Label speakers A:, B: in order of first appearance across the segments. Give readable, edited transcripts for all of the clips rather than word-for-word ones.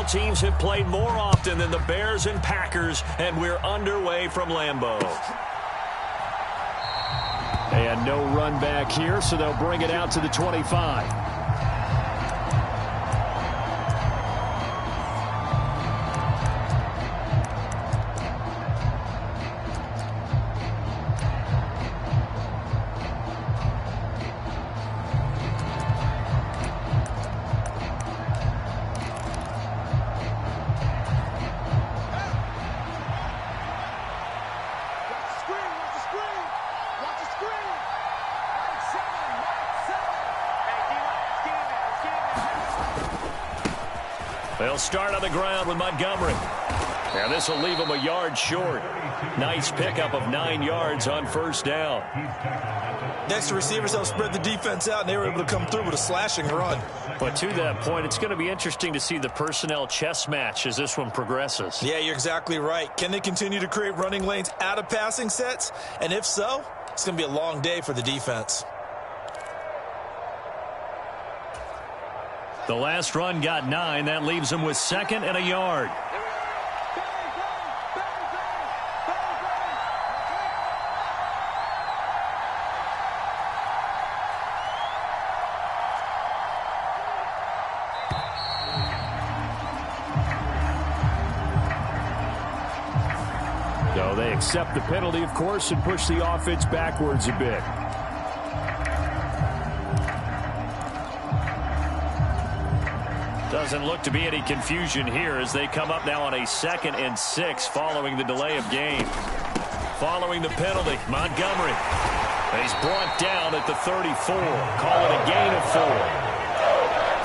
A: teams have played more often than the Bears and Packers, and we're underway from Lambeau.
B: And no run back here, so they'll bring it out to the 25.
A: They'll start on the ground with Montgomery. Now this will leave him a yard short. Nice pickup of 9 yards on first down.
C: Next, the receivers helped spread the defense out, and they were able to come through with a slashing run.
B: But to that point, it's going to be interesting to see the personnel chess match as this one progresses.
C: Yeah, you're exactly right. Can they continue to create running lanes out of passing sets? And if so, it's going to be a long day for the defense.
A: The last run got 9. That leaves him with 2nd and a yard.
B: So they accept the penalty, of course, and push the offense backwards a bit.
A: Doesn't look to be any confusion here as they come up now on a 2nd and 6 following the delay of game. Following the penalty, Montgomery. He's brought down at the 34. Call it a gain of 4.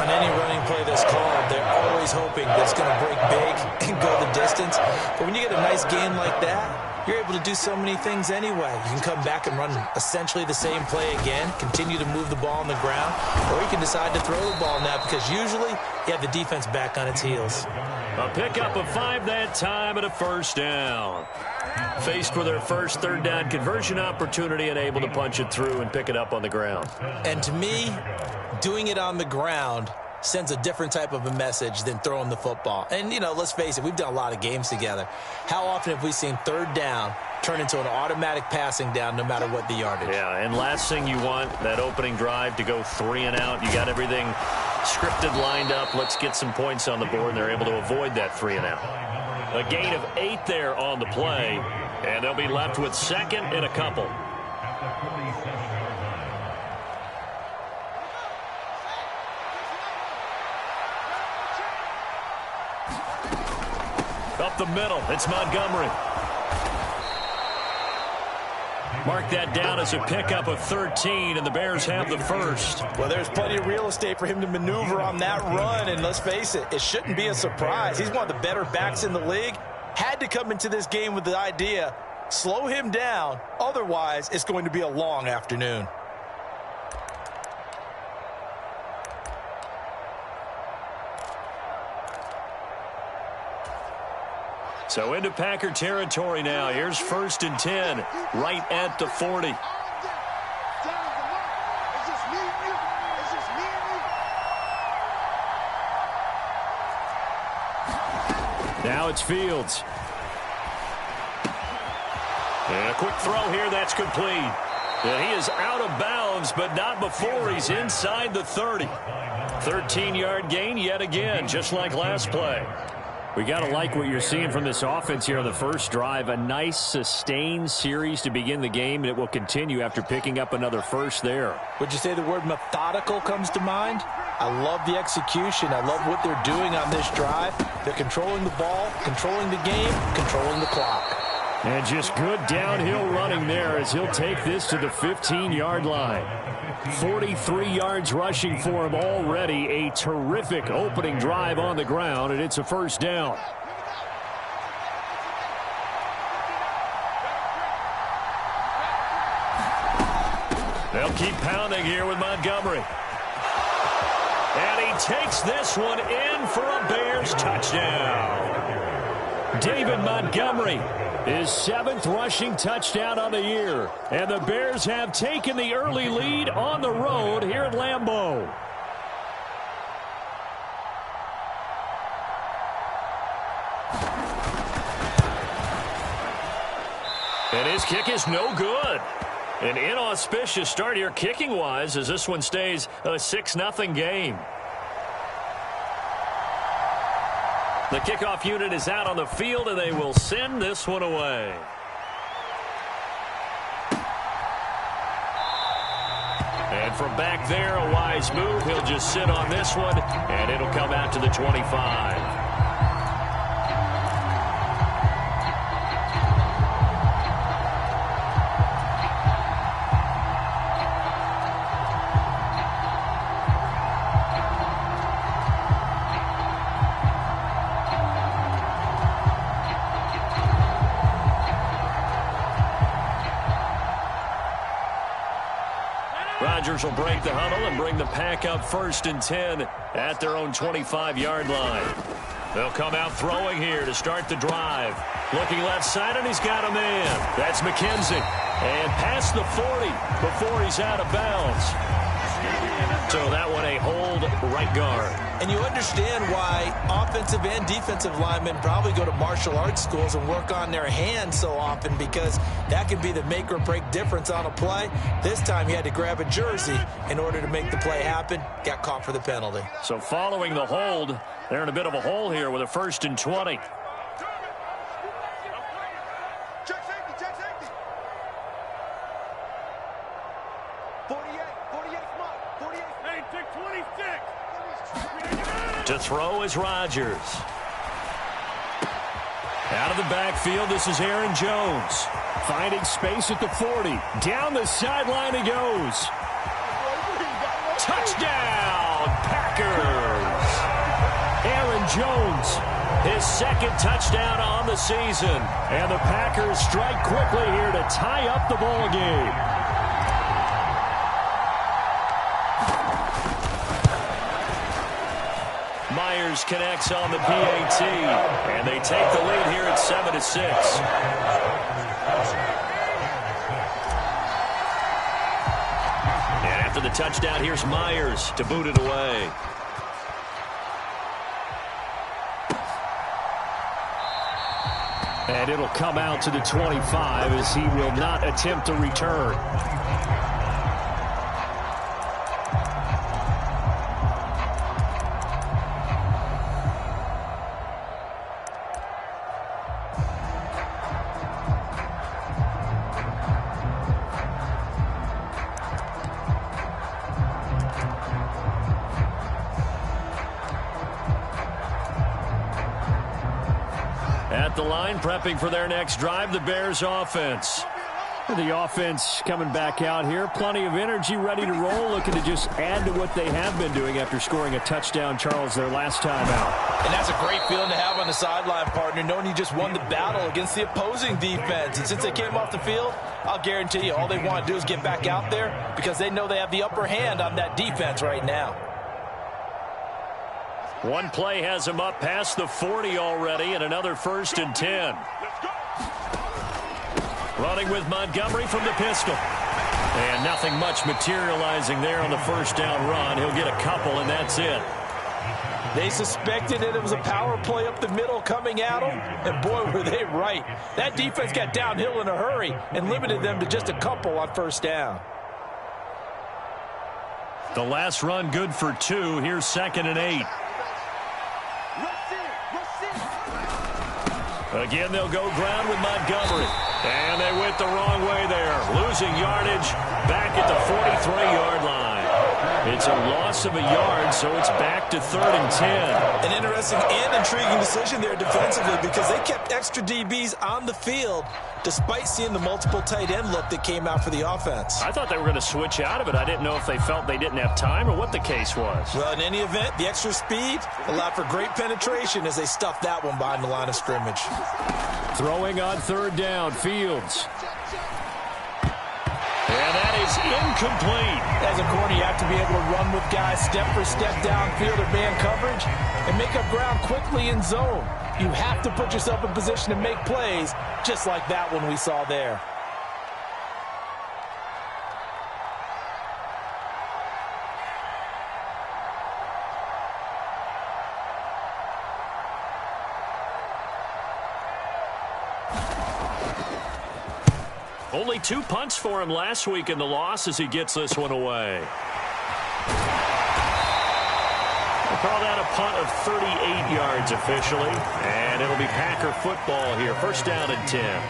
C: On any running play that's called, they're always hoping that it's going to break big and go the distance. But when you get a nice gain like that, you're able to do so many things anyway. You can come back and run essentially the same play again, continue to move the ball on the ground, or you can decide to throw the ball now because usually you have the defense back on its heels.
A: A pickup of 5 that time and a first down. Faced with their first 3rd down conversion opportunity and able to punch it through and pick it up on the ground.
C: And to me, doing it on the ground sends a different type of a message than throwing the football. And, you know, let's face it, we've done a lot of games together. How often have we seen 3rd down turn into an automatic passing down no matter what the yardage?
A: Yeah, and last thing you want, that opening drive to go 3 and out. You got everything scripted, lined up. Let's get some points on the board, and they're able to avoid that 3 and out. A gain of 8 there on the play, and they'll be left with 2nd and a couple. Up the middle, it's Montgomery. Mark that down as a pickup of 13, and the Bears have the first.
C: Well, there's plenty of real estate for him to maneuver on that run, and let's face it, it shouldn't be a surprise. He's one of the better backs in the league. Had to come into this game with the idea, slow him down, otherwise it's going to be a long afternoon.
A: So into Packer territory now. Here's 1st and 10, right at the 40. Now it's Fields. And a quick throw here, that's complete. And he is out of bounds, but not before he's inside the 30. 13-yard gain yet again, just like last play.
B: We got to like what you're seeing from this offense here on the first drive. A nice sustained series to begin the game, and it will continue after picking up another first there.
C: Would you say the word methodical comes to mind? I love the execution. I love what they're doing on this drive. They're controlling the ball, controlling the game, controlling the clock.
B: And just good downhill running there as he'll take this to the 15-yard line. 43 yards rushing for him already. A terrific opening drive on the ground, and it's a first down.
A: They'll keep pounding here with Montgomery. And he takes this one in for a Bears touchdown. David Montgomery, his 7th rushing touchdown on the year. And the Bears have taken the early lead on the road here at Lambeau.
B: And his kick is no good. An inauspicious start here kicking-wise as this one stays a 6-0 game. The kickoff unit is out on the field, and they will send this one away. And from back there, a wise move. He'll just sit on this one, and it'll come out to the 25. Rodgers will break the huddle and bring the pack up 1st and 10 at their own 25-yard line. They'll come out throwing here to start the drive. Looking left side, and he's got a man. That's McKenzie. And past the 40 before he's out of bounds. So that one a hold right guard.
C: And you understand why offensive and defensive linemen probably go to martial arts schools and work on their hands so often, because that can be the make or break difference on a play. This time he had to grab a jersey in order to make the play happen. Got caught for the penalty.
B: So following the hold, they're in a bit of a hole here with a 1st and 20. To throw is Rodgers. Out of the backfield, this is Aaron Jones. Finding space at the 40. Down the sideline he goes. Touchdown, Packers. Aaron Jones, his 2nd touchdown on the season. And the Packers strike quickly here to tie up the ball game. Myers connects on the PAT, and they take the lead here at 7-6. And after the touchdown, here's Myers to boot it away. And it'll come out to the 25 as he will not attempt to return. At the line, prepping for their next drive, the Bears offense. The offense coming back out here. Plenty of energy, ready to roll, looking to just add to what they have been doing after scoring a touchdown, Charles, their last time out.
C: And that's a great feeling to have on the sideline, partner, knowing you just won the battle against the opposing defense. And since they came off the field, I'll guarantee you all they want to do is get back out there, because they know they have the upper hand on that defense right now.
B: One play has him up past the 40 already, and another 1st and 10. Running with Montgomery from the pistol. And nothing much materializing there on the 1st down run. He'll get a couple, and that's it.
C: They suspected that it was a power play up the middle coming at them, and boy, were they right. That defense got downhill in a hurry and limited them to just a couple on 1st down.
B: The last run good for 2. Here's 2nd and 8. Again, they'll go ground with Montgomery. And they went the wrong way there. Losing yardage back at the 43-yard line. It's a loss of a yard, so it's back to 3rd and 10.
C: An interesting and intriguing decision there defensively, because they kept extra DBs on the field despite seeing the multiple tight end look that came out for the offense.
B: I thought they were going to switch out of it. I didn't know if they felt they didn't have time or what the case was.
C: Well, in any event, the extra speed allowed for great penetration as they stuffed that one behind the line of scrimmage.
B: Throwing on 3rd down, Fields. And that is incomplete.
C: As a corner, you have to be able to run with guys step for step downfield or man coverage and make up ground quickly in zone. You have to put yourself in position to make plays, just like that one we saw there.
A: Only 2 punts for him last week in the loss as he gets this one away. We'll call that a punt of 38 yards officially. And it'll be Packer football here. First down and 10.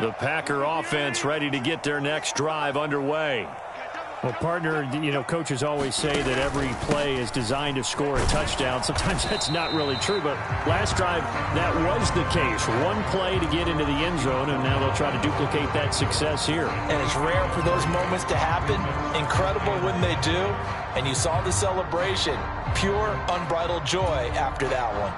A: The Packer offense ready to get their next drive underway.
B: Well, partner, coaches always say that every play is designed to score a touchdown. Sometimes that's not really true, but last drive, that was the case. One play to get into the end zone, and now they'll try to duplicate that success here.
C: And it's rare for those moments to happen. Incredible when they do. And you saw the celebration. Pure, unbridled joy after that one.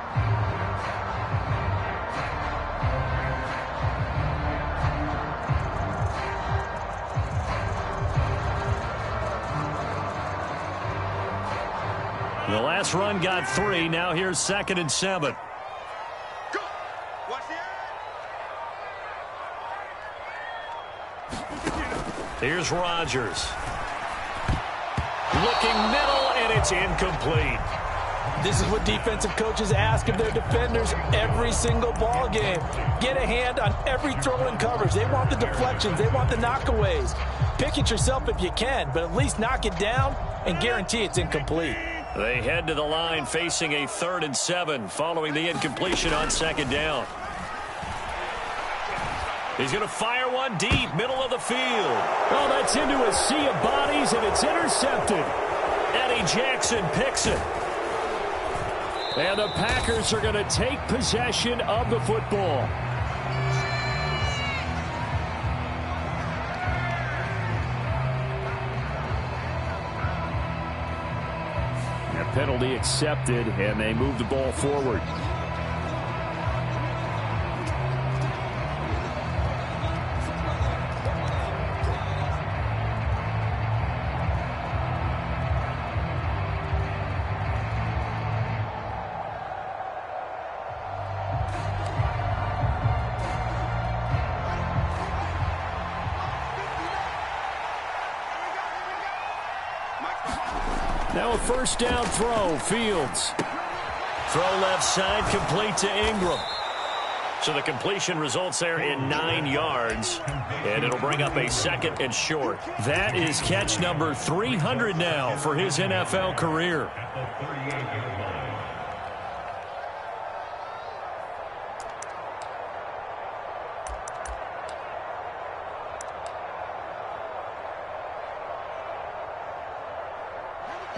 A: The last run got 3. Now here's 2nd and 7.
D: Go. Watch the
A: Here's Rodgers. Looking middle, and it's incomplete.
C: This is what defensive coaches ask of their defenders every single ball game. Get a hand on every throw in coverage. They want the deflections. They want the knockaways. Pick it yourself if you can, but at least knock it down and guarantee it's incomplete.
A: They head to the line facing a 3rd and 7 following the incompletion on 2nd down. He's going to fire one deep, middle of the field.
B: Oh, that's into a sea of bodies, and it's intercepted.
A: Eddie Jackson picks it.
B: And the Packers are going to take possession of the football. Penalty accepted, and they move the ball forward. Now a first down throw, Fields.
A: Throw left side, complete to Ingram. So the completion results there in 9 yards, and it'll bring up a 2nd and short. That is catch number 300 now for his NFL career.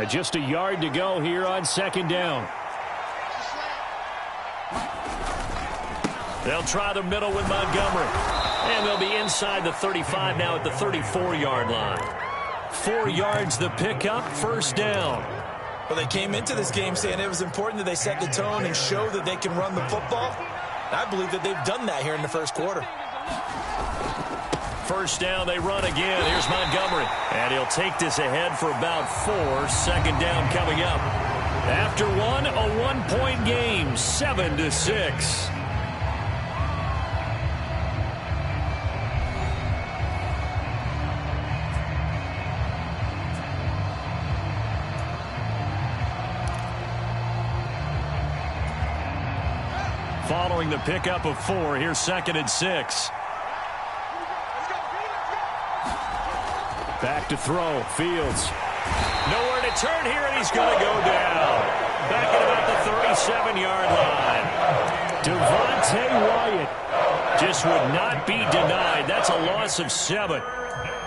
B: Just a yard to go here on 2nd down.
A: They'll try the middle with Montgomery. And they'll be inside the 35 now at the 34-yard line. 4 yards the pickup, first down.
C: Well, they came into this game saying it was important that they set the tone and show that they can run the football. I believe that they've done that here in the first quarter.
A: First down, they run again. Here's Montgomery. And he'll take this ahead for about 4. 2nd down coming up. After one, a one-point game, 7-6. Following the pickup of 4, here's 2nd and 6.
B: Back to throw, Fields.
A: Nowhere to turn here, and he's going to go down. Back at about the 37-yard line.
B: Devontae Wyatt
A: just would not be denied. That's a loss of 7.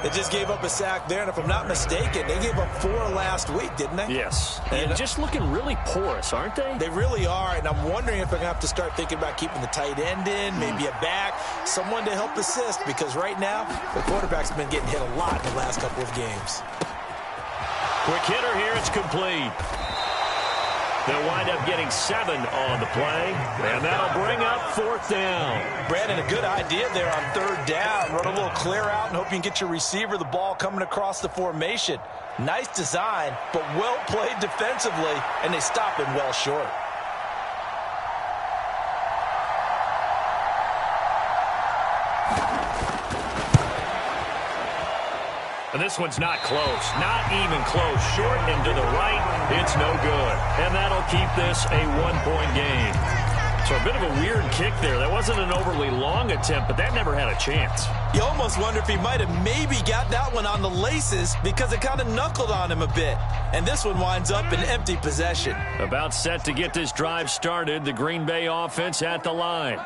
C: They just gave up a sack there, and if I'm not mistaken, they gave up 4 last week, didn't they?
A: Yes.
B: And just looking really porous, aren't they?
C: They really are, and I'm wondering if they're going to have to start thinking about keeping the tight end in, maybe a back, someone to help assist, because right now, the quarterback's been getting hit a lot in the last couple of games.
A: Quick hitter here, it's complete. They'll wind up getting 7 on the play, and that'll bring up 4th down.
C: Brandon, a good idea there on 3rd down. Run a little clear out and hope you can get your receiver the ball coming across the formation. Nice design, but well played defensively, and they stop him well short.
A: And this one's not close. Not even close. Short and to the right. It's no good. And that'll keep this a one-point game. So a bit of a weird kick there. That wasn't an overly long attempt, but that never had a chance.
C: You almost wonder if he might have maybe got that one on the laces because it kind of knuckled on him a bit. And this one winds up in empty possession.
A: About set to get this drive started. The Green Bay offense at the line.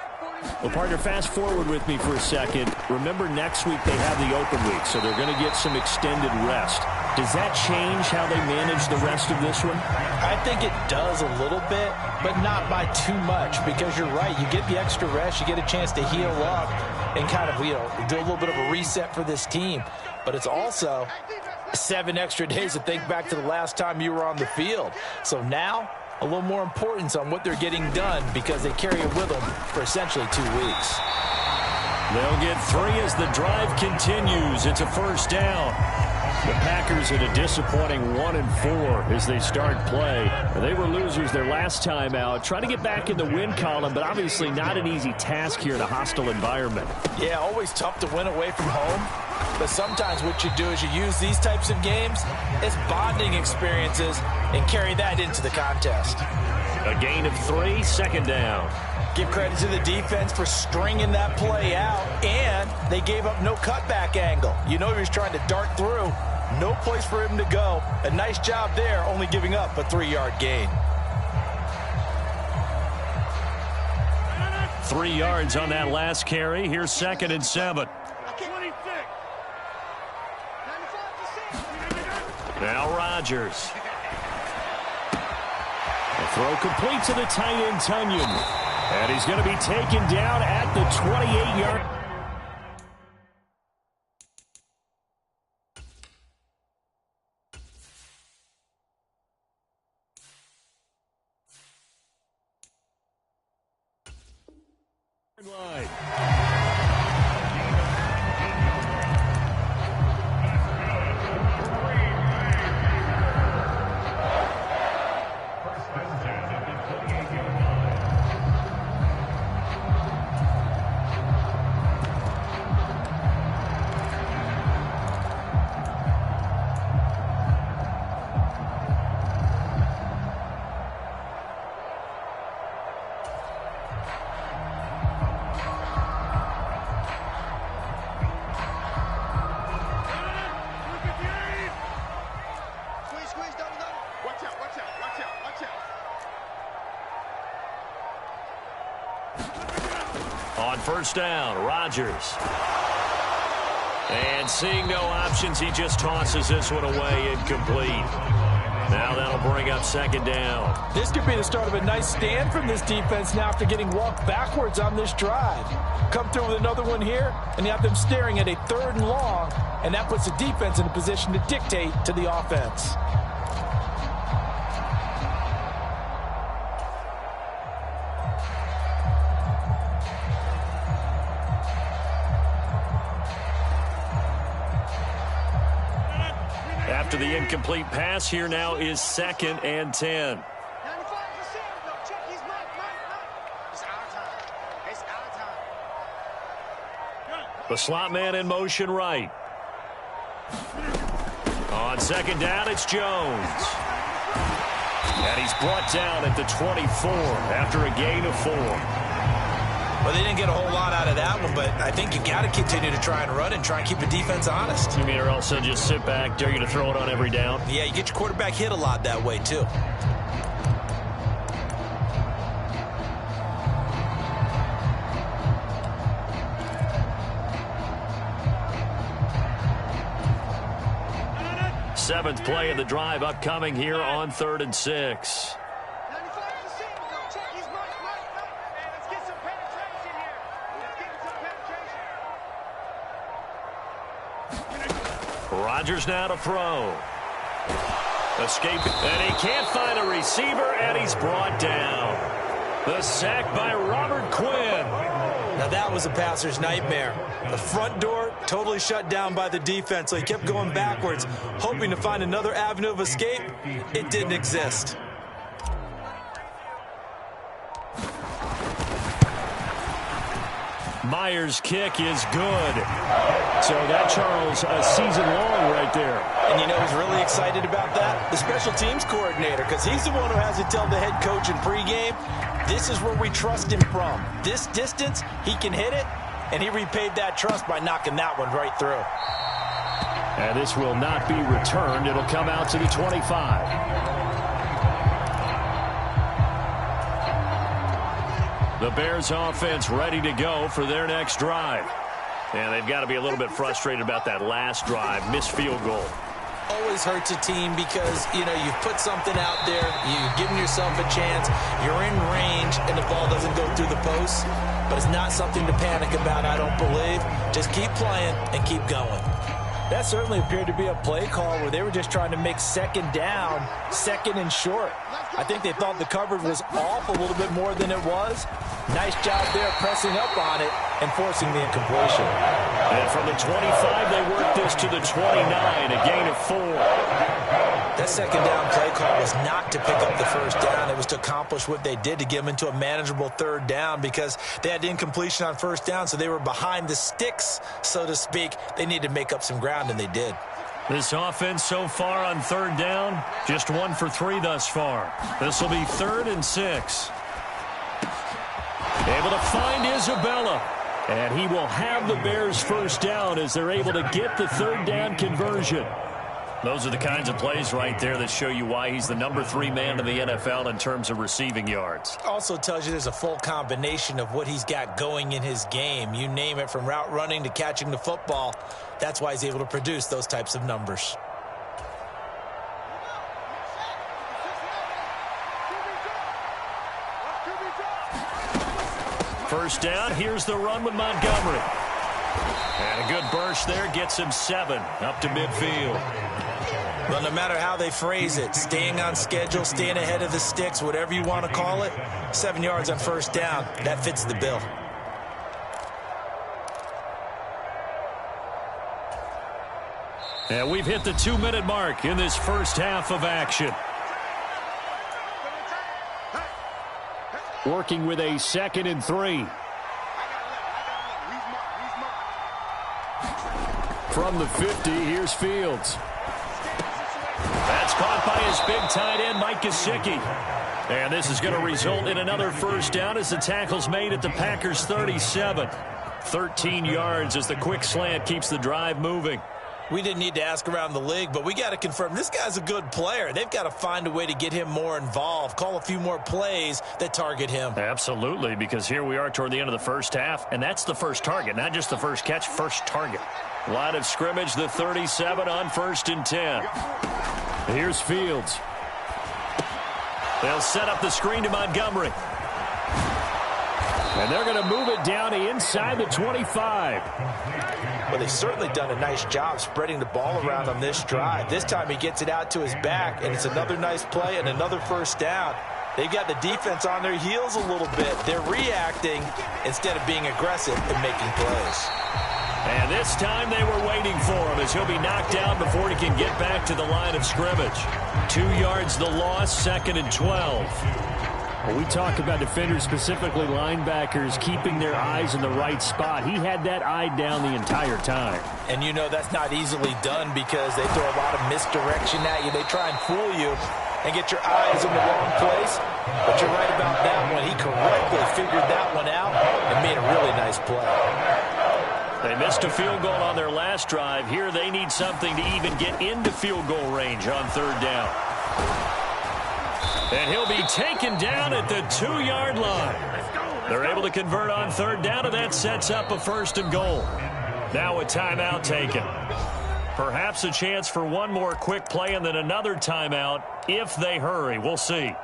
B: Well, partner, fast forward with me for a second. Remember, next week they have the open week, so they're going to get some extended rest. Does that change how they manage the rest of this one?
C: I think it does a little bit, but not by too much, because you're right. You get the extra rest, you get a chance to heal up and kind of, do a little bit of a reset for this team. But it's also 7 extra days to think back to the last time you were on the field. So now, a little more importance on what they're getting done because they carry it with them for essentially 2 weeks.
A: They'll get 3 as the drive continues. It's a first down. The Packers at a disappointing 1-4 as they start play. They were losers their last time out. Trying to get back in the win column, but obviously not an easy task here in a hostile environment.
C: Yeah, always tough to win away from home. But sometimes what you do is you use these types of games as bonding experiences and carry that into the contest.
A: A gain of 3, second down.
C: Give credit to the defense for stringing that play out, and they gave up no cutback angle. You know he was trying to dart through. No place for him to go. A nice job there, only giving up a 3-yard gain.
A: 3 yards on that last carry. Here's 2nd and 7. Now Rodgers. The throw complete to the tight end, Tunyon. And he's going to be taken down at the 28-yard. line. On first down, Rodgers. And seeing no options, he just tosses this one away, incomplete. Now that'll bring up second down.
C: This could be the start of a nice stand from this defense now after getting walked backwards on this drive. Come through with another one here, and you have them staring at a 3rd and long, and that puts the defense in a position to dictate to the offense.
A: After the incomplete pass, here now is 2nd and 10. The slot man in motion right. On second down, it's Jones. And he's brought down at the 24 after a gain of 4.
C: Well, they didn't get a whole lot out of that one, but I think you got to continue to try and run and try and keep the defense honest.
A: You mean, or else they'll just sit back, dare you to throw it on every down?
C: Yeah, you get your quarterback hit a lot that way, too.
A: Seventh play of the drive upcoming here on 3rd and 6. Rodgers now to throw. Escape, and he can't find a receiver, and he's brought down. The sack by Robert Quinn.
C: Now that was a passer's nightmare. The front door totally shut down by the defense, so he kept going backwards, hoping to find another avenue of escape. It didn't exist.
B: Myers' kick is good. So that, Charles, a season long right there.
C: And you know who's really excited about that? The special teams coordinator, because he's the one who has to tell the head coach in pregame, this is where we trust him from. This distance, he can hit it, and he repaid that trust by knocking that one right through.
B: And this will not be returned. It'll come out to the 25. The Bears offense ready to go for their next drive. And they've got to be a little bit frustrated about that last drive. Missed field goal.
C: Always hurts a team because, you know, you've put something out there, you've given yourself a chance, you're in range, and the ball doesn't go through the posts. But it's not something to panic about, I don't believe. Just keep playing and keep going. That certainly appeared to be a play call where they were just trying to make second down, second and short. I think they thought the coverage was off a little bit more than it was. Nice job there pressing up on it and forcing the incompletion.
B: And from the 25, they worked this to the 29, a gain of 4.
C: That second down play call was not to pick up the first down. It was to accomplish what they did, to get them into a manageable third down, because they had incompletion on first down, so they were behind the sticks, so to speak. They needed to make up some ground, and they did.
B: This offense so far on third down, just 1 for 3 thus far. This will be 3rd and 6. Able to find Isabella. And he will have the Bears first down as they're able to get the third down conversion. Those are the kinds of plays right there that show you why he's the number 3 man in the NFL in terms of receiving yards.
C: Also tells you there's a full combination of what he's got going in his game. You name it, from route running to catching the football. That's why he's able to produce those types of numbers.
B: First down, here's the run with Montgomery. And a good burst there gets him 7 up to midfield.
C: Well, no matter how they phrase it, staying on schedule, staying ahead of the sticks, whatever you want to call it, 7 yards on first down, that fits the bill.
B: And we've hit the 2-minute mark in this first half of action. Working with a 2nd and 3. From the 50, here's Fields. That's caught by his big tight end, Mike Gesicki. And this is going to result in another first down as the tackle's made at the Packers' 37. 13 yards as the quick slant keeps the drive moving.
C: We didn't need to ask around the league, but we got to confirm this guy's a good player. They've got to find a way to get him more involved, call a few more plays that target him.
B: Absolutely, because here we are toward the end of the first half, and that's the first target, not just the first catch, first target. Line of scrimmage, the 37 on 1st and 10. Here's Fields. They'll set up the screen to Montgomery. And they're going to move it down to inside the 25.
C: Well, they've certainly done a nice job spreading the ball around on this drive. This time he gets it out to his back, and it's another nice play and another first down. They've got the defense on their heels a little bit. They're reacting instead of being aggressive and making plays.
B: And this time they were waiting for him as he'll be knocked down before he can get back to the line of scrimmage. 2 yards the loss, 2nd and 12. When we talk about defenders, specifically linebackers, keeping their eyes in the right spot, he had that eye down the entire time.
C: And you know that's not easily done because they throw a lot of misdirection at you. They try and fool you and get your eyes in the wrong place. But you're right about that one. He correctly figured that one out and made a really nice play.
B: They missed a field goal on their last drive. Here they need something to even get into field goal range on 3rd down. And he'll be taken down at the 2-yard line. They're able to convert on 3rd down, and that sets up a 1st and goal. Now a timeout taken. Perhaps a chance for one more quick play and then another timeout if they hurry. We'll see.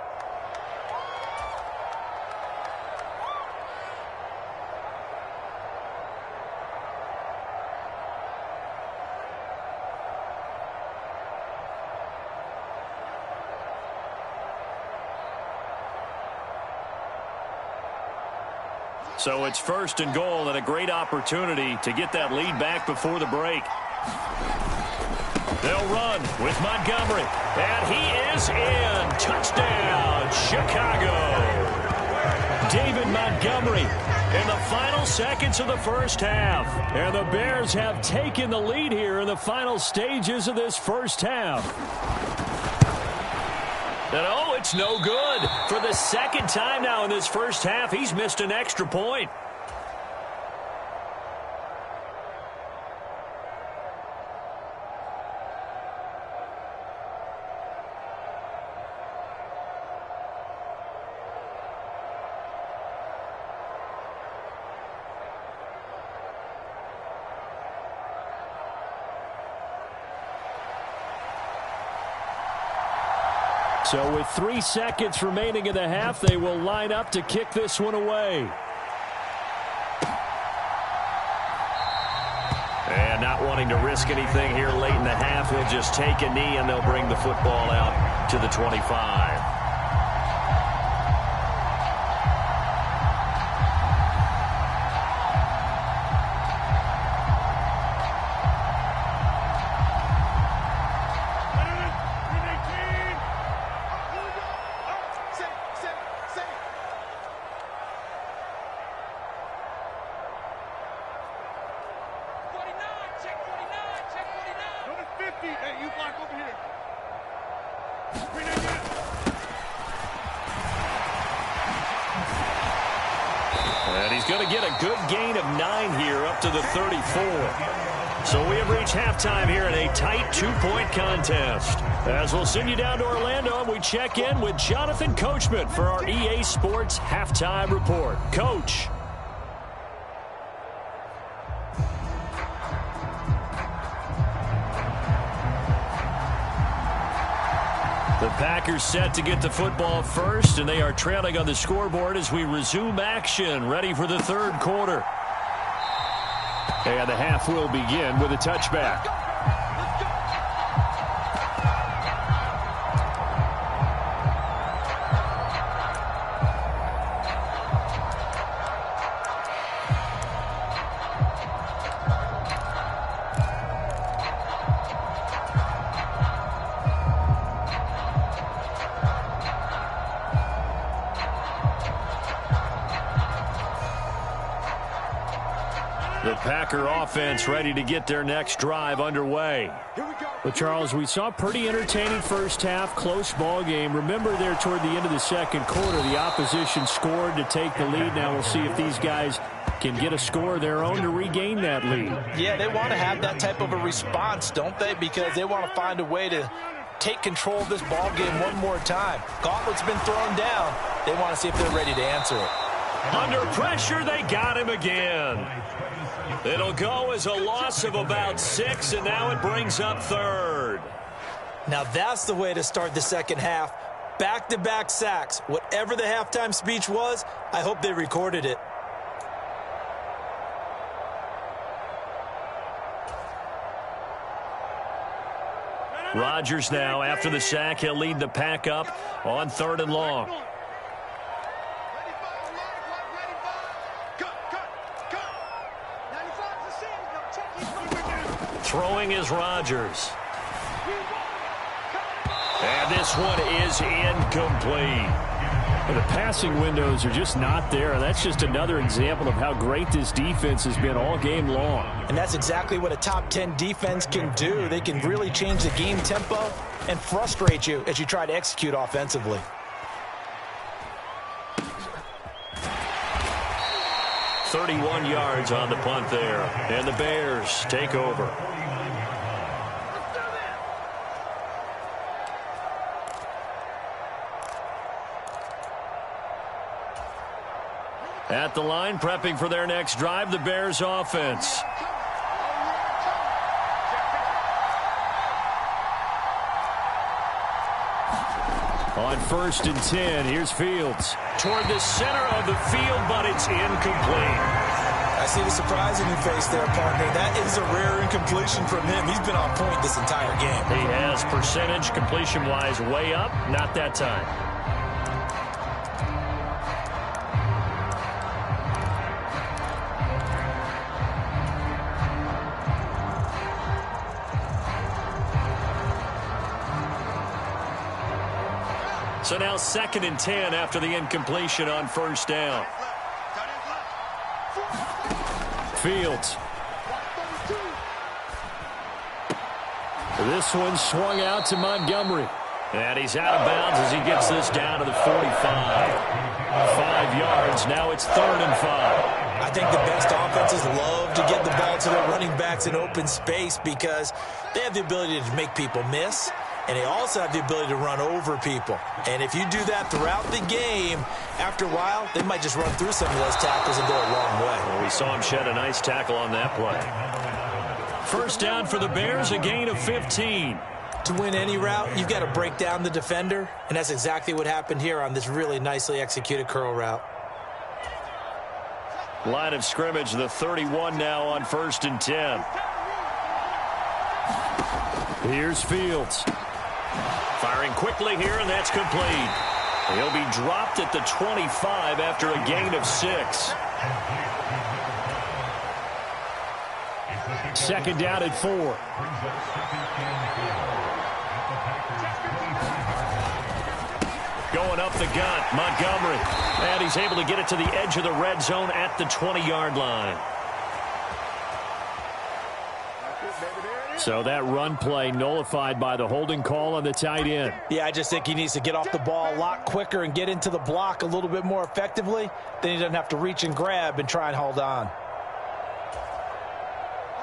B: So it's 1st and goal and a great opportunity to get that lead back before the break. They'll run with Montgomery. And he is in. Touchdown, Chicago.
A: David Montgomery in the final seconds of the first half.
B: And the Bears have taken the lead here in the final stages of this first half.
A: And oh, it's no good. For the second time now in this first half, he's missed an extra point.
B: So with 3 seconds remaining in the half, they will line up to kick this one away.
A: And not wanting to risk anything here late in the half, he'll just take a knee and they'll bring the football out to the 25. And he's going to get a good gain of 9 here up to the 34. So we have reached halftime here in a tight 2-point contest. As we'll send you down to Orlando, and we check in with Jonathan Coachman for our EA Sports Halftime Report. Coach. The Packers set to get the football first, and they are trailing on the scoreboard as we resume action, ready for the third quarter.
B: And the half will begin with a touchback.
A: The Packer offense ready to get their next drive underway.
B: Well, Charles, we saw a pretty entertaining first half, close ball game. Remember there toward the end of the second quarter, the opposition scored to take the lead. Now we'll see if these guys can get a score of their own to regain that lead.
C: Yeah, they want to have that type of a response, don't they? Because they want to find a way to take control of this ball game one more time. Gauntlet's been thrown down. They want to see if they're ready to answer it.
A: Under pressure, they got him again. It'll go as a loss of about 6, and now it brings up third.
C: Now that's the way to start the second half. Back-to-back sacks. Whatever the halftime speech was, I hope they recorded it.
A: Rodgers now, after the sack, he'll lead the pack up on 3rd and long. Throwing is Rodgers. And this one is incomplete.
B: Well, the passing windows are just not there. That's just another example of how great this defense has been all game long.
C: And that's exactly what a top 10 defense can do. They can really change the game tempo and frustrate you as you try to execute offensively.
A: .31 yards on the punt there. And the Bears take over. At the line, prepping for their next drive, the Bears offense. On 1st and 10, here's Fields. Toward the center of the field, but it's incomplete.
C: I see the surprise in your face there, partner. That is a rare incompletion from him. He's been on point this entire game.
A: He has percentage completion-wise way up, not that time. So now 2nd and 10 after the incompletion on first down.
B: Fields. This one swung out to Montgomery.
A: And he's out of bounds as he gets this down to the 45. 5 yards. Now it's 3rd and 5.
C: I think the best offenses love to get the ball to their running backs in open space because they have the ability to make people miss, and they also have the ability to run over people. And if you do that throughout the game, after a while, they might just run through some of those tackles and go a long way.
A: Well, we saw him shed a nice tackle on that play. First down for the Bears, a gain of 15.
C: To win any route, you've got to break down the defender, and that's exactly what happened here on this really nicely executed curl route.
A: Line of scrimmage, the 31 now on 1st and 10.
B: Here's Fields.
A: Firing quickly here, and that's complete. He'll be dropped at the 25 after a gain of 6.
B: 2nd down at 4.
A: Going up the gut, Montgomery. And he's able to get it to the edge of the red zone at the 20-yard line.
B: So that run play nullified by the holding call on the tight end.
C: Yeah, I just think he needs to get off the ball a lot quicker and get into the block a little bit more effectively. Then he doesn't have to reach and grab and try and hold on.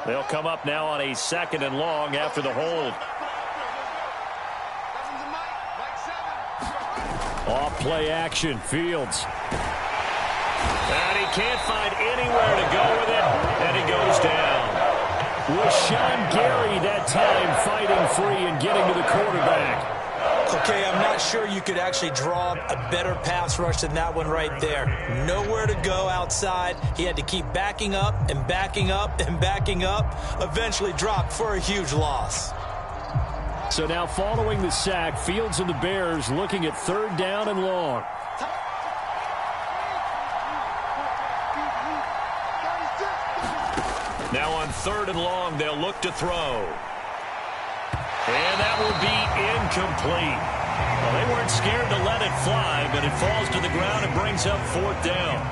A: They'll come up now on a 2nd and long after the hold.
B: Off play action, Fields.
A: And he can't find anywhere to go with it, and he goes down.
B: Was Sean Gary that time fighting free and getting to the quarterback?
C: Okay, I'm not sure you could actually draw a better pass rush than that one right there. Nowhere to go outside. He had to keep backing up and backing up and backing up. Eventually dropped for a huge loss.
B: So now following the sack, Fields and the Bears looking at 3rd down and long.
A: Now on 3rd and long, they'll look to throw. And that will be incomplete. Well, they weren't scared to let it fly, but it falls to the ground and brings up 4th down.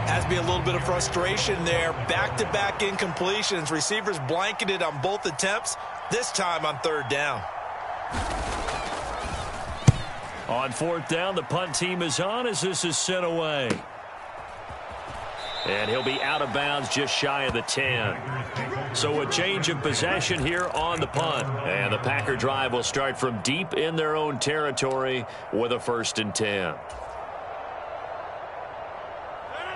C: Has to be a little bit of frustration there. Back-to-back incompletions. Receivers blanketed on both attempts, this time on 3rd down.
A: On 4th down, the punt team is on as this is sent away. And he'll be out of bounds just shy of the 10. So a change of possession here on the punt. And the Packer drive will start from deep in their own territory with a 1st and 10.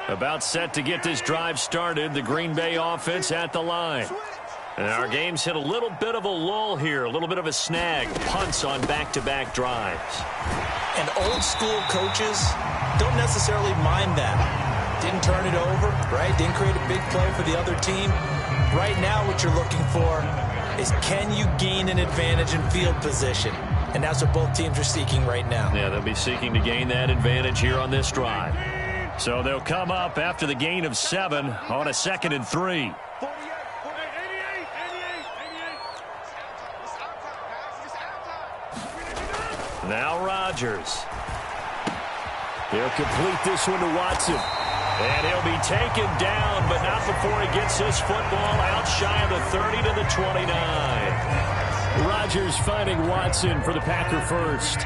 A: About set to get this drive started, the Green Bay offense at the line. And our game's hit a little bit of a lull here, a little bit of a snag. Punts on back-to-back drives.
C: And old school coaches don't necessarily mind that. Didn't turn it over, right? Didn't create a big play for the other team. Right now what you're looking for is can you gain an advantage in field position? And that's what both teams are seeking right now.
A: Yeah, they'll be seeking to gain that advantage here on this drive. So they'll come up after the gain of 7 on a 2nd and 3. Now Rodgers.
B: They'll complete this one to Watson.
A: And he'll be taken down, but not before he gets his football out shy of the 30 to the 29.
B: Rodgers finding Watson for the Packer first.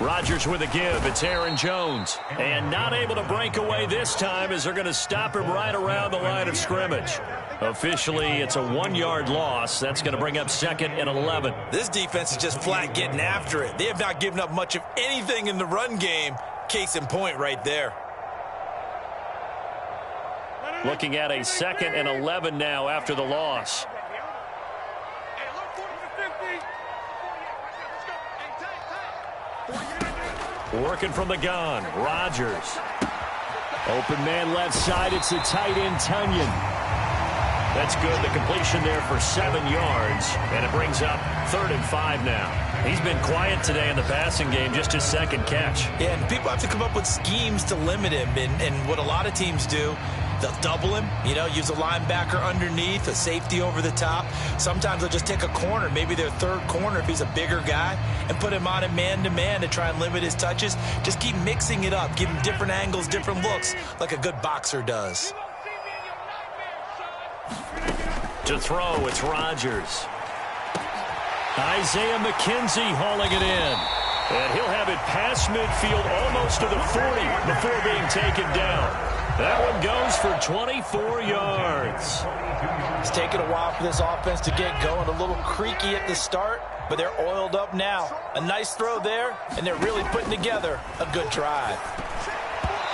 A: Rodgers with a give. It's Aaron Jones. And not able to break away this time as they're going to stop him right around the line of scrimmage. Officially, it's a 1-yard loss. That's going to bring up 2nd and 11.
C: This defense is just flat getting after it. They have not given up much of anything in the run game. Case in point right there.
A: Looking at a 2nd and 11 now after the loss. Working from the gun, Rodgers.
B: Open man left side, it's the tight end, Tunyon.
A: That's good, the completion there for 7 yards, and it brings up 3rd and 5 now. He's been quiet today in the passing game, just his 2nd catch.
C: Yeah, and people have to come up with schemes to limit him, and what a lot of teams do They'll double him, you know, use a linebacker underneath, a safety over the top. Sometimes they'll just take a corner, maybe their third corner if he's a bigger guy, and put him on a man-to-man to try and limit his touches. Just keep mixing it up, give him different angles, different looks, like a good boxer does.
A: To throw, it's Rodgers. Isaiah McKenzie hauling it in. And he'll have it past midfield almost to the 40 before being taken down. That one goes for 24 yards.
C: It's taken a while for this offense to get going. A little creaky at the start, but they're oiled up now. A nice throw there, and they're really putting together a good drive.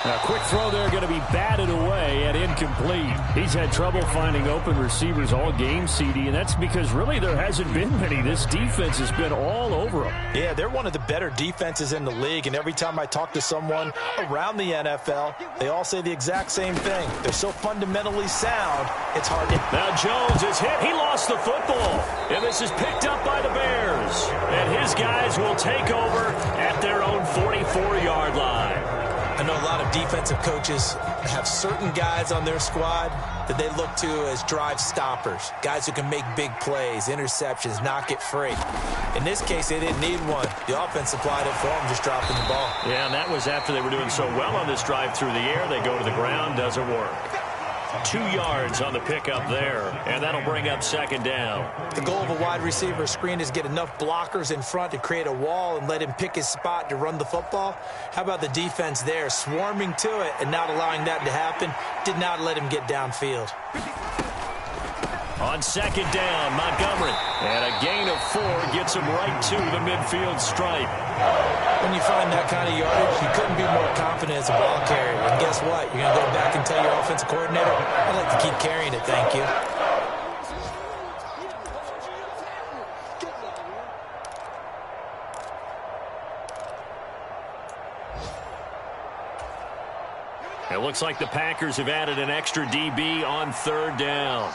B: A quick throw there going to be batted away and incomplete. He's had trouble finding open receivers all game, CD, and that's because really there hasn't been many. This defense has been all over them.
C: Yeah, they're one of the better defenses in the league, and every time I talk to someone around the NFL, they all say the exact same thing. They're so fundamentally sound, it's hard to...
A: Now Jones is hit. He lost the football, and this is picked up by the Bears. And his guys will take over at their own 44-yard line.
C: I know a lot of defensive coaches have certain guys on their squad that they look to as drive stoppers, guys who can make big plays, interceptions, knock it free. In this case, they didn't need one. The offense supplied it for them, just dropping the ball.
A: Yeah, and that was after they were doing so well on this drive through the air. They go to the ground, doesn't work. 2 yards on the pickup there, and that'll bring up second down.
C: The goal of a wide receiver screen is get enough blockers in front to create a wall and let him pick his spot to run the football. How about the defense there, swarming to it and not allowing that to happen? Did not let him get downfield.
A: On second down, Montgomery. And a gain of 4 gets him right to the midfield stripe.
C: When you find that kind of yardage, you couldn't be more confident as a ball carrier. And guess what? You're going to go back and tell your offensive coordinator, I'd like to keep carrying it, thank you.
A: It looks like the Packers have added an extra DB on third down.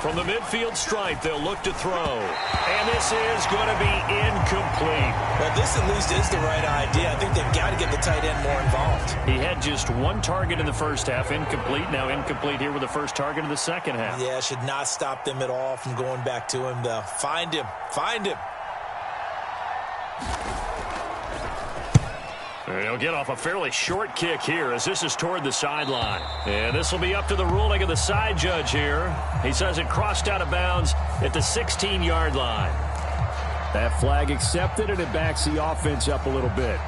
A: From the midfield stripe, they'll look to throw. And this is going to be incomplete.
C: Well, this at least is the right idea. I think they've got to get the tight end more involved.
B: He had just 1 target in the first half, incomplete. Now incomplete here with the first target in the second half.
C: Yeah, should not stop them at all from going back to him, though. Find him. Find him.
A: He'll get off a fairly short kick here as this is toward the sideline. And this will be up to the ruling of the side judge here. He says it crossed out of bounds at the 16-yard line.
B: That flag accepted, and it backs the offense up a little bit.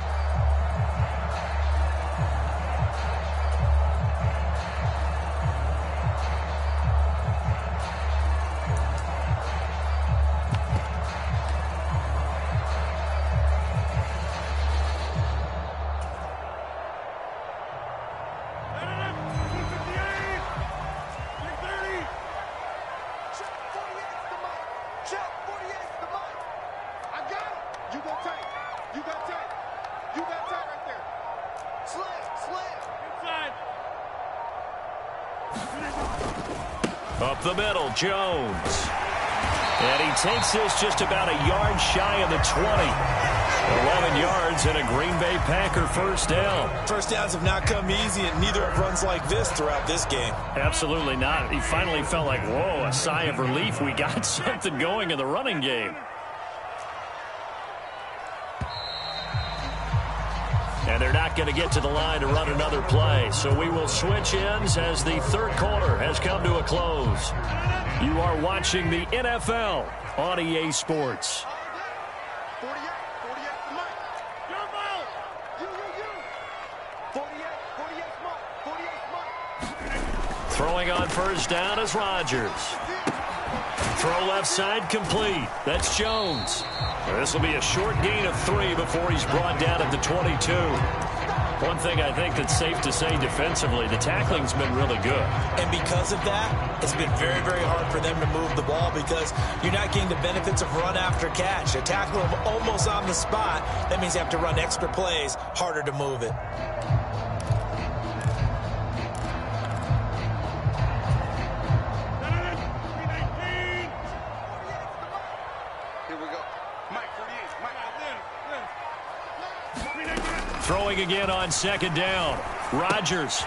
A: Up the middle, Jones. And he takes this just about a yard shy of the 20. 11 yards and a Green Bay Packer first down.
C: First downs have not come easy, and neither have runs like this throughout this game.
B: Absolutely not. He finally felt like, whoa, a sigh of relief. We got something going in the running game.
A: And they're not going to get to the line to run another play. So we will switch ends as the third quarter has come to a close. You are watching the NFL on EA Sports. Throwing on first down is Rodgers. Throw left side complete. That's Jones. This will be a short gain of 3 before he's brought down at the 22. One thing I think that's safe to say defensively, the tackling's been really good.
C: And because of that, it's been very, very hard for them to move the ball because you're not getting the benefits of run after catch. They tackle them almost on the spot. That means they have to run extra plays, harder to move it.
A: Throwing again on second down. Rodgers.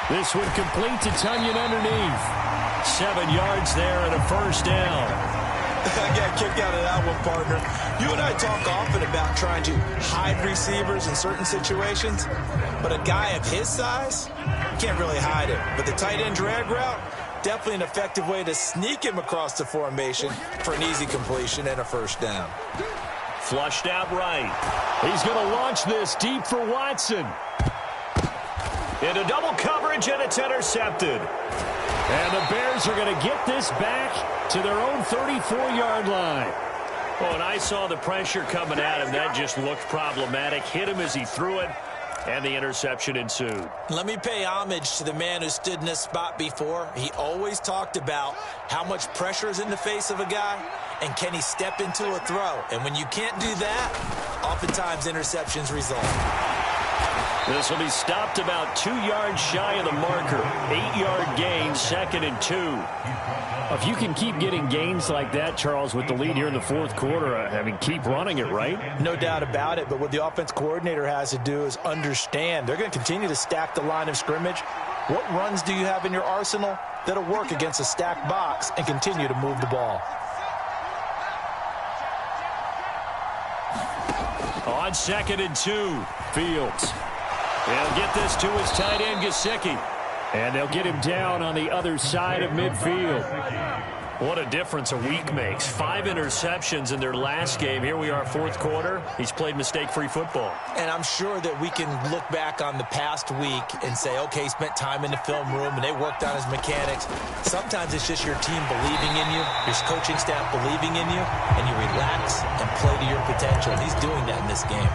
B: This one complete to Tunyon underneath.
A: 7 yards there and a first down.
C: I got a kick out of that one, partner. You and I talk often about trying to hide receivers in certain situations, but a guy of his size, you can't really hide him. But the tight end drag route, definitely an effective way to sneak him across the formation for an easy completion and a first down.
A: Flushed out right.
B: He's going to launch this deep for Watson.
A: Into double coverage, and it's intercepted.
B: And the Bears are going to get this back to their own 34-yard line.
A: Well, when I saw the pressure coming at him, that just looked problematic. Hit him as he threw it, and the interception ensued.
C: Let me pay homage to the man who stood in this spot before. He always talked about how much pressure is in the face of a guy, and can he step into a throw. And when you can't do that, oftentimes interceptions result.
A: This will be stopped about 2 yards shy of the marker. 8-yard gain, 2nd and 2.
B: If you can keep getting gains like that, Charles, with the lead here in the fourth quarter, I mean, keep running it, right?
C: No doubt about it, but what the offense coordinator has to do is understand they're going to continue to stack the line of scrimmage. What runs do you have in your arsenal that'll work against a stacked box and continue to move the ball?
A: On 2nd and 2,
B: Fields.
A: he'll get this to his tight end, Gesicki.
B: And they'll get him down on the other side of midfield.
A: What a difference a week makes. 5 interceptions in their last game. Here we are, fourth quarter. He's played mistake-free football.
C: And I'm sure that we can look back on the past week and say, okay, he spent time in the film room and they worked on his mechanics. Sometimes it's just your team believing in you, your coaching staff believing in you, and you relax and play to your potential. And he's doing that in this game.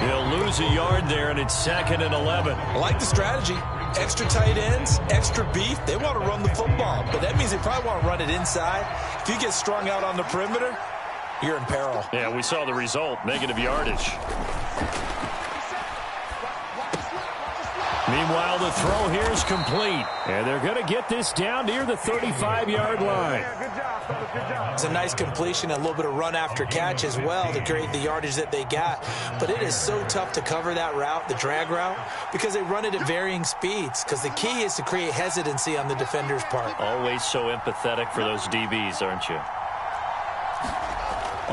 A: He'll lose a yard there, and it's 2nd and 11.
C: I like the strategy. Extra tight ends, extra beef. They want to run the football, but that means they probably want to run it inside. If you get strung out on the perimeter, you're in peril.
A: Yeah, we saw the result, negative yardage.
B: Meanwhile, the throw here is complete. And they're going to get this down near the 35-yard line.
C: It's a nice completion, a little bit of run after catch as well to create the yardage that they got. But it is so tough to cover that route, the drag route, because they run it at varying speeds. Because the key is to create hesitancy on the defender's part.
A: Always so empathetic for those DBs, aren't you?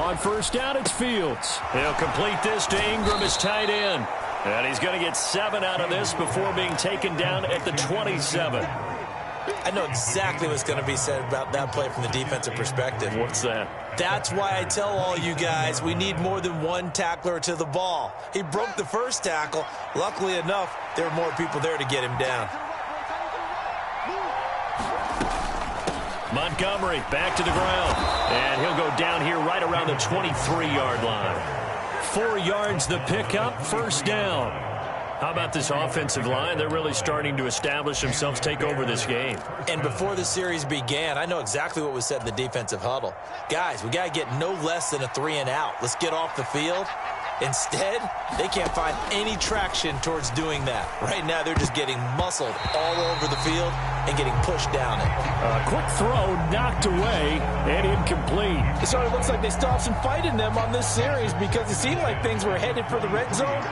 B: On first down, it's Fields.
A: He'll complete this to Ingram, his tight end. And he's going to get 7 out of this before being taken down at the 27.
C: I know exactly what's going to be said about that play from the defensive perspective.
A: What's that?
C: That's why I tell all you guys we need more than one tackler to the ball. He broke the first tackle. Luckily enough, there were more people there to get him down.
A: Montgomery back to the ground. And he'll go down here right around the 23-yard line. 4 yards the pickup, first down. How about this offensive line? They're really starting to establish themselves, take over this game.
C: And before the series began, I know exactly what was said in the defensive huddle. Guys, we got to get no less than a 3-and-out. Let's get off the field. Instead, they can't find any traction towards doing that. Right now, they're just getting muscled all over the field and getting pushed down it.
B: A quick throw knocked away and incomplete.
C: It sort of looks like they still have some fight in them on this series because it seemed like things were headed for the red zone.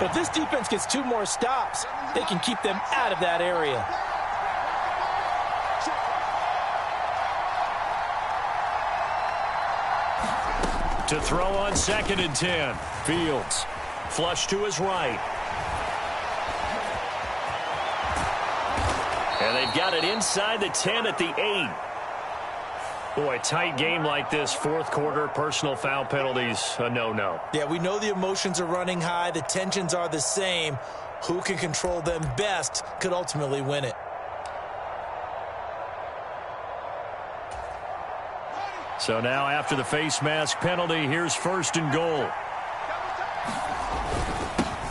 C: But if this defense gets 2 more stops, they can keep them out of that area.
A: To throw on 2nd and 10.
B: Fields.
A: Flush to his right. And they've got it inside the 10 at the 8. Boy, tight game like this, fourth quarter, personal foul penalties, a no-no.
C: Yeah, we know the emotions are running high. The tensions are the same. Who can control them best could ultimately win it.
A: So now after the face mask penalty, here's 1st and goal.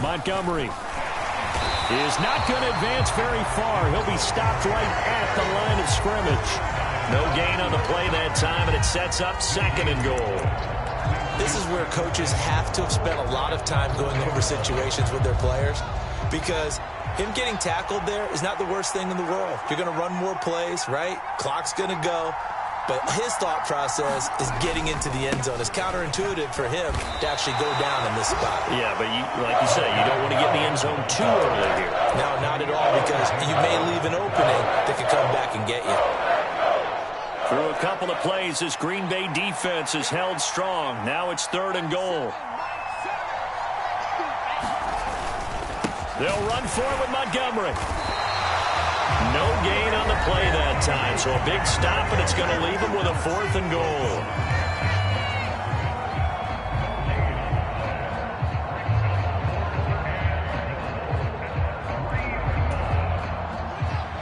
B: Montgomery is not going to advance very far. He'll be stopped right at the line of scrimmage.
A: No gain on the play that time, and it sets up 2nd and goal.
C: This is where coaches have to have spent a lot of time going over situations with their players because him getting tackled there is not the worst thing in the world. You're going to run more plays, right? Clock's going to go. but his thought process is getting into the end zone. It's counterintuitive for him to actually go down in this spot.
A: Yeah, but like you say, you don't want to get in the end zone too early here.
C: No, not at all, because you may leave an opening that can come back and get you.
A: Through a couple of plays, this Green Bay defense is held strong. Now it's 3rd and goal. They'll run for it with Montgomery. No gain on the play that time, so a big stop, and it's going to leave him with a 4th and goal.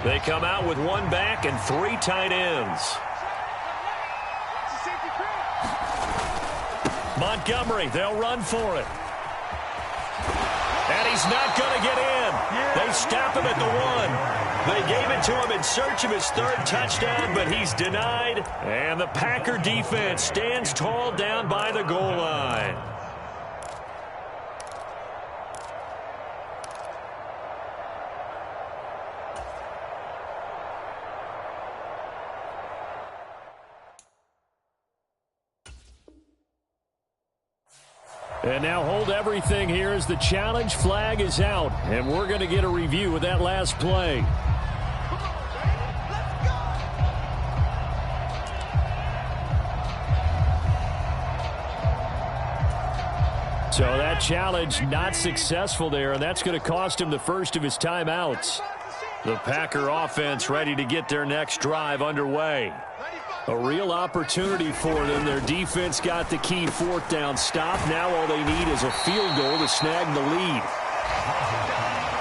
A: They come out with 1 back and 3 tight ends. Montgomery, they'll run for it. And he's not going to get in. They stop him at the 1. They gave it to him in search of his 3rd touchdown, but he's denied. And the Packer defense stands tall down by the goal line.
B: And now hold everything here as the challenge flag is out. And we're going to get a review of that last play. So that challenge not successful there, and that's going to cost him the first of his timeouts. The Packer offense ready to get their next drive underway. A real opportunity for them. Their defense got the key 4th down stop. Now all they need is a field goal to snag the lead.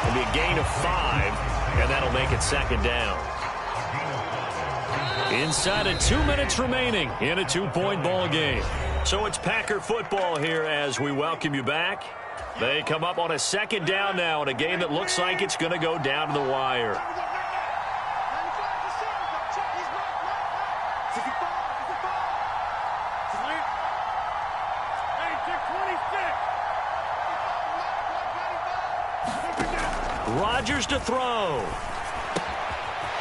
B: It'll be a gain of 5, and that'll make it 2nd down. Inside of 2 minutes remaining in a 2-point ball game. So it's Packer football here as we welcome you back. They come up on a 2nd down now in a game that looks like it's going to go down to the wire. Rodgers to throw.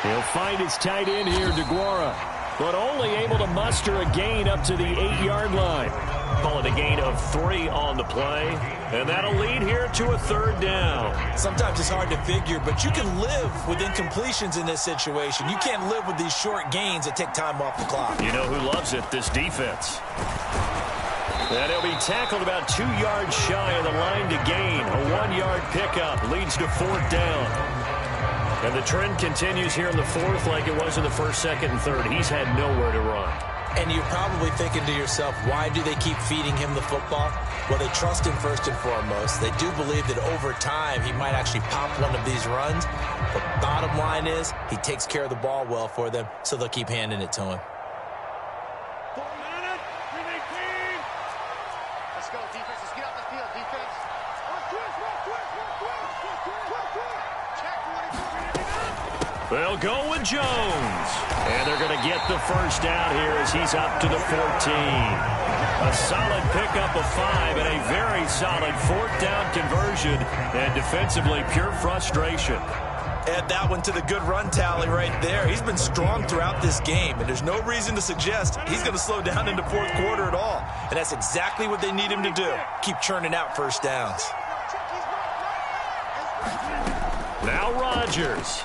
B: He'll find his tight end here, DeGuara, but only able to muster a gain up to the 8-yard line. Call it a gain of 3 on the play, and that'll lead here to a 3rd down.
C: Sometimes it's hard to figure, but you can live with incompletions in this situation. You can't live with these short gains that take time off the clock.
A: You know who loves it? This defense. And he'll be tackled about 2 yards shy of the line to gain. A 1-yard pickup leads to 4th down. And the trend continues here in the 4th like it was in the 1st, 2nd, and 3rd. He's had nowhere to run.
C: And you're probably thinking to yourself, why do they keep feeding him the football? Well, they trust him first and foremost. They do believe that over time he might actually pop one of these runs. But bottom line is he takes care of the ball well for them, so they'll keep handing it to him.
D: Let's go, defense. Let's get out the field, defense.
A: They'll go with Jones. And they're going to get the first down here as he's up to the 14. A solid pickup of 5 and a very solid 4th down conversion. And defensively, pure frustration.
C: Add that one to the good run tally right there. He's been strong throughout this game, and there's no reason to suggest he's going to slow down into 4th quarter at all. And that's exactly what they need him to do. Keep churning out first downs.
A: Now Rodgers.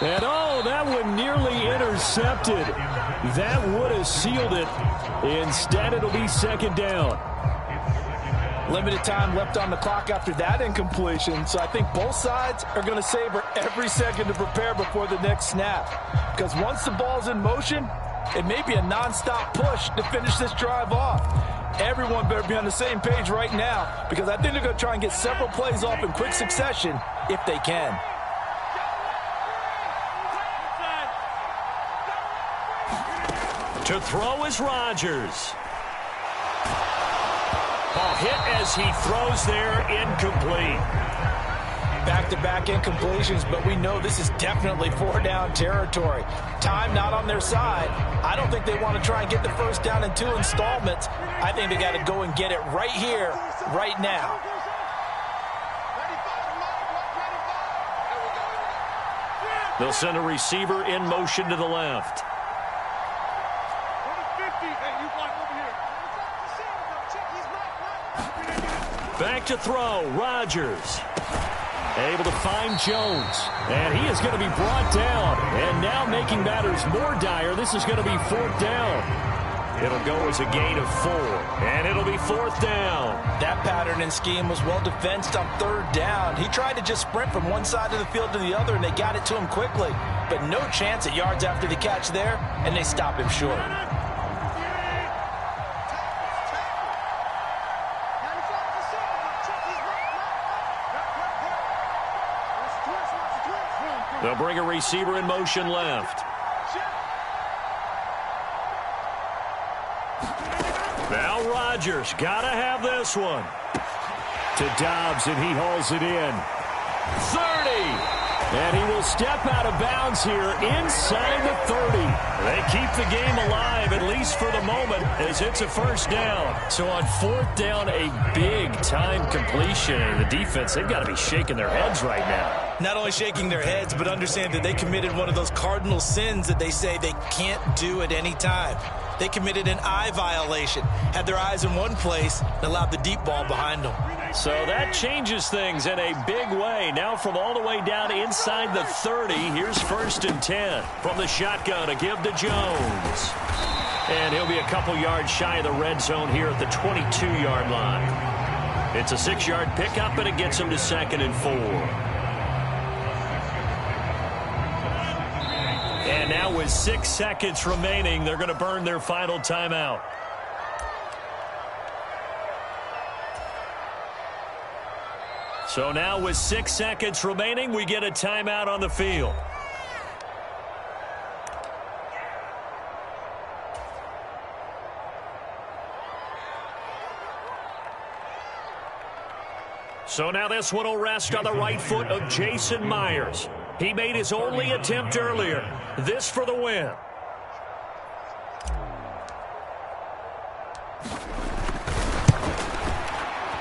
B: And oh, that one nearly intercepted. That would have sealed it. Instead, it'll be 2nd down.
E: Limited time left on the clock after that incompletion, so I think both sides are going to savor every second to prepare before the next snap. Because once the ball's in motion, it may be a nonstop push to finish this drive off. Everyone better be on the same page right now, because I think they're going to try and get several plays off in quick succession if they can.
A: To throw is Rodgers. Ball hit as he throws there, incomplete.
E: Back-to-back incompletions, but we know this is definitely 4-down territory. Time not on their side. I don't think they want to try and get the first down in 2 installments. I think they got to go and get it right here, right now.
A: They'll send a receiver in motion to the left. Back to throw, Rodgers. Able to find Jones. And he is going to be brought down. And now making matters more dire, this is going to be 4th down. It'll go as a gain of 4. And it'll be 4th down.
C: That pattern and scheme was well defensed on 3rd down. He tried to just sprint from one side of the field to the other, and they got it to him quickly. But no chance at yards after the catch there, and they stop him short.
A: They'll bring a receiver in motion left. Now Rodgers, gotta have this one.
B: To Dobbs, and he hauls it in.
A: 30.
B: And he will step out of bounds here inside the 30.
A: They keep the game alive, at least for the moment, as it's a 1st down.
B: So on 4th down, a big-time completion. And the defense, they've got to be shaking their heads right now.
C: Not only shaking their heads, but understand that they committed one of those cardinal sins that they say they can't do at any time. They committed an eye violation, had their eyes in one place, and allowed the deep ball behind them.
A: So that changes things in a big way. Now from all the way down inside the 30, here's 1st and 10 from the shotgun to give to Jones. And he'll be a couple yards shy of the red zone here at the 22-yard line. It's a 6-yard pickup, and it gets him to 2nd and 4. And now with 6 seconds remaining, they're going to burn their final timeout. So now with 6 seconds remaining, we get a timeout on the field. So now this one will rest on the right foot of Jason Myers. He made his only attempt earlier. This for the win.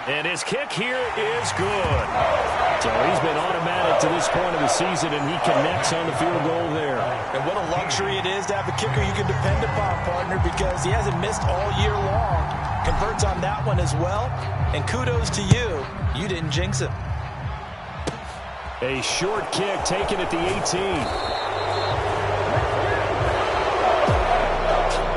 A: And his kick here is good.
B: So he's been automatic to this point of the season, and he connects on the field goal there.
C: And what a luxury it is to have a kicker you can depend upon, partner, because he hasn't missed all year long. Converts on that one as well. And kudos to you. You didn't jinx him.
B: A short kick taken at the 18.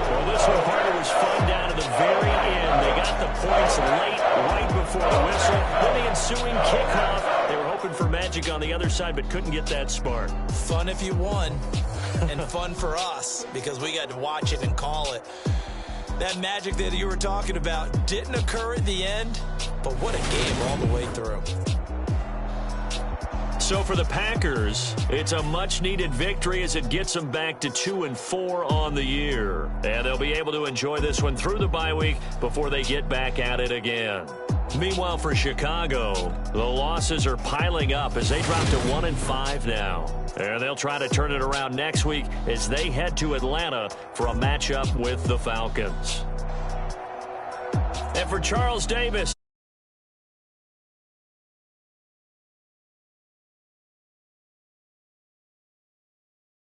A: Well, this one, partner, was fun down to the very end. They got the points late, right before the whistle. Then the ensuing kickoff. They were hoping for magic on the other side, but couldn't get that spark.
C: Fun if you won, and fun for us, because we got to watch it and call it. That magic that you were talking about didn't occur at the end, but what a game all the way through.
A: So for the Packers, it's a much-needed victory as it gets them back to 2-4 on the year. And they'll be able to enjoy this one through the bye week before they get back at it again. Meanwhile, for Chicago, the losses are piling up as they drop to 1-5 now. And they'll try to turn it around next week as they head to Atlanta for a matchup with the Falcons. And for Charles Davis.